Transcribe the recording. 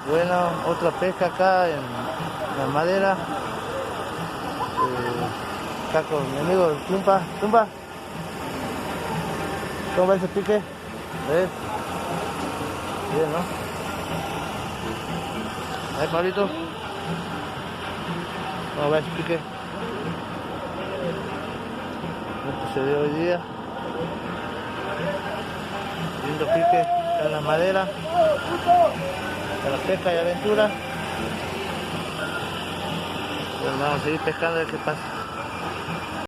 Bueno, otra pesca acá en la madera. Acá con mi amigo Tumpa. Tumpa, ¿cómo va ese pique? ¿Ves? Bien, ¿no? Ahí, Pablito. ¿Cómo va ese pique? Esto se dio hoy día. Lindo pique, está en la madera. Para pesca y aventura. Bueno, vamos a seguir pescando a ver qué pasa.